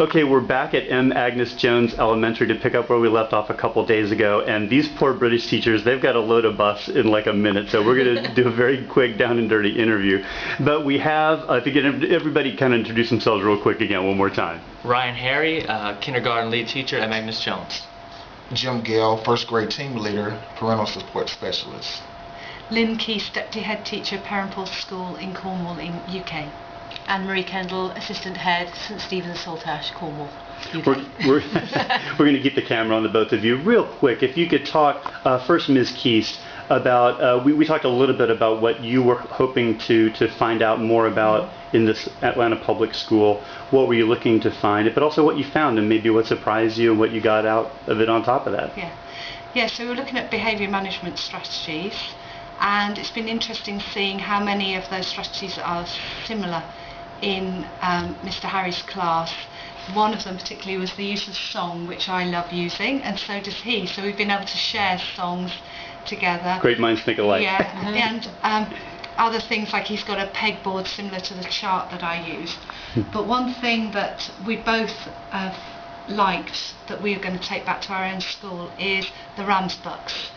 Okay, we're back at Agnes Jones Elementary to pick up where we left off a couple days ago, and these poor British teachers, they've got to load a bus in like a minute, so we're going to do a very quick down and dirty interview. But we have, I think everybody kind of introduce themselves real quick again one more time. Ryan Harry, kindergarten lead teacher at Agnes Jones. Jim Gale, first grade team leader, parental support specialist. Lynn, Keast, deputy head teacher, Parental School in Cornwall in UK. Annemarie, Kendell, assistant head, St Stephen's Saltash, Cornwall, UK. We're going to keep the camera on the both of you. Real quick, if you could talk, first Ms. Keast, about, we talked a little bit about what you were hoping to find out more about in this Atlanta public school. What were you looking to find, but also what you found and maybe what surprised you and what you got out of it on top of that. Yeah, so we're looking at behaviour management strategies, and it's been interesting seeing how many of those strategies are similar in Mr. Harry's class. One of them particularly was the use of song, which I love using, and so does he. So we've been able to share songs together. Great minds think alike. Yeah, and other things like he's got a pegboard similar to the chart that I used. But one thing that we both liked that we are going to take back to our own school is the Rams Bucks,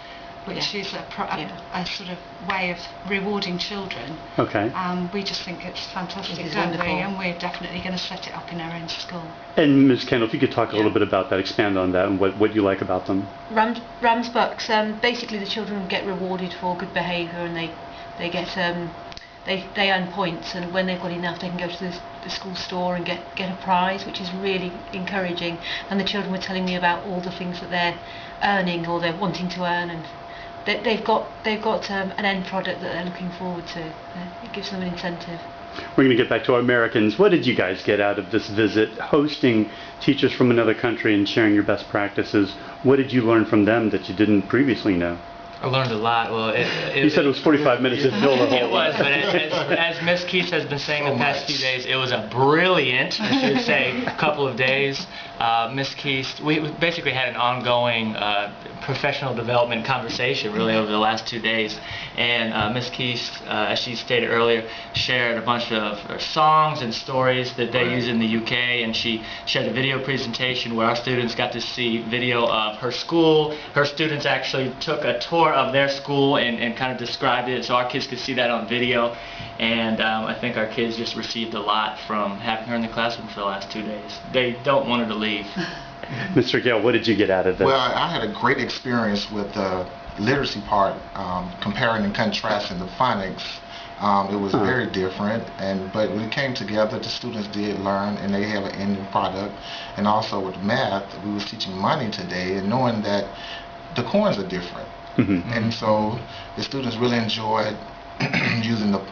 which is a sort of way of rewarding children. Okay. We just think it's fantastic, don't we? And we're definitely going to set it up in our own school. And Ms. Kendell, if you could talk a little bit about that, expand on that, and what you like about them. Rams Bucks, basically the children get rewarded for good behaviour, and they get they earn points, and when they've got enough they can go to the school store and get a prize, which is really encouraging. And the children were telling me about all the things that they're earning or they're wanting to earn, and they've got an end product that they're looking forward to. It gives them an incentive. We're going to get back to our Americans. What did you guys get out of this visit, hosting teachers from another country and sharing your best practices? What did you learn from them that you didn't previously know? I learned a lot. Well, you said it was 45 minutes to fill the whole. It was, but as Ms. Keast has been saying the past few days, it was a brilliant, I should say, couple of days. Ms. Keast, we basically had an ongoing professional development conversation really over the last 2 days, and Ms. Keast, as she stated earlier, shared a bunch of songs and stories that they use in the UK, and she shared a video presentation where our students got to see video of her school. Her students actually took a tour of their school and kind of described it, so our kids could see that on video, and I think our kids just received a lot from having her in the classroom for the last 2 days. They don't want her to leave. Mr. Gale, what did you get out of this? Well, I had a great experience with the literacy part, comparing and contrasting the phonics. It was very different, but when it came together, the students did learn, and they have an ending product. And also with math, we was teaching money today, and knowing that the coins are different. And so the students really enjoyed using the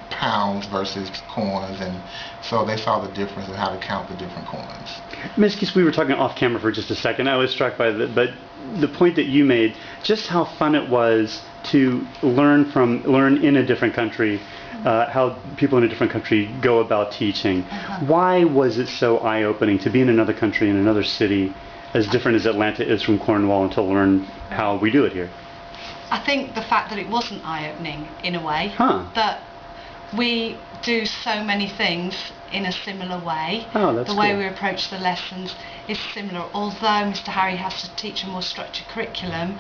pounds versus coins, and so they saw the difference in how to count the different coins. Ms. Keast, we were talking off camera for just a second. I was struck by the point that you made, just how fun it was to learn in a different country, how people in a different country go about teaching. Why was it so eye-opening to be in another country, in another city, as different as Atlanta is from Cornwall, and to learn how we do it here? I think the fact that it wasn't eye-opening in a way, that we do so many things in a similar way. The way we approach the lessons is similar, although Mr. Harry has to teach a more structured curriculum.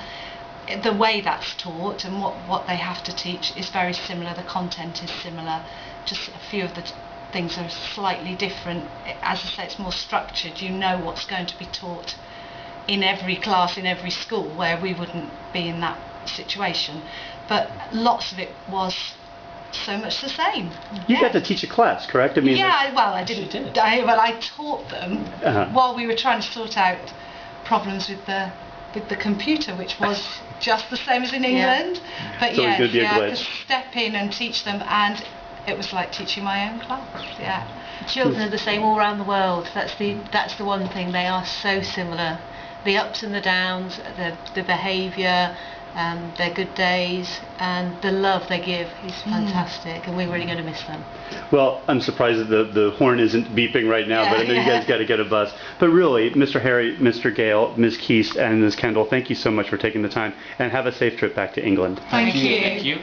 The way that's taught and what they have to teach is very similar. The content is similar, just a few of the things are slightly different. As I say, it's more structured. You know what's going to be taught in every class, in every school, where we wouldn't be in that situation. But lots of it was so much the same. You got to teach a class, correct? I mean, well, I didn't. I taught them while we were trying to sort out problems with the computer, which was just the same as in England. But so I could step in and teach them, and it was like teaching my own class. Children are the same all around the world. That's the one thing. They are so similar. The ups and the downs, the behaviour, their good days, and the love they give is fantastic, and we're really going to miss them. Well, I'm surprised that the horn isn't beeping right now, but I know you guys got to get a bus. But really, Mr. Harry, Mr. Gale, Ms. Keast, and Ms. Kendell, thank you so much for taking the time, and have a safe trip back to England. Thank you. Thank you.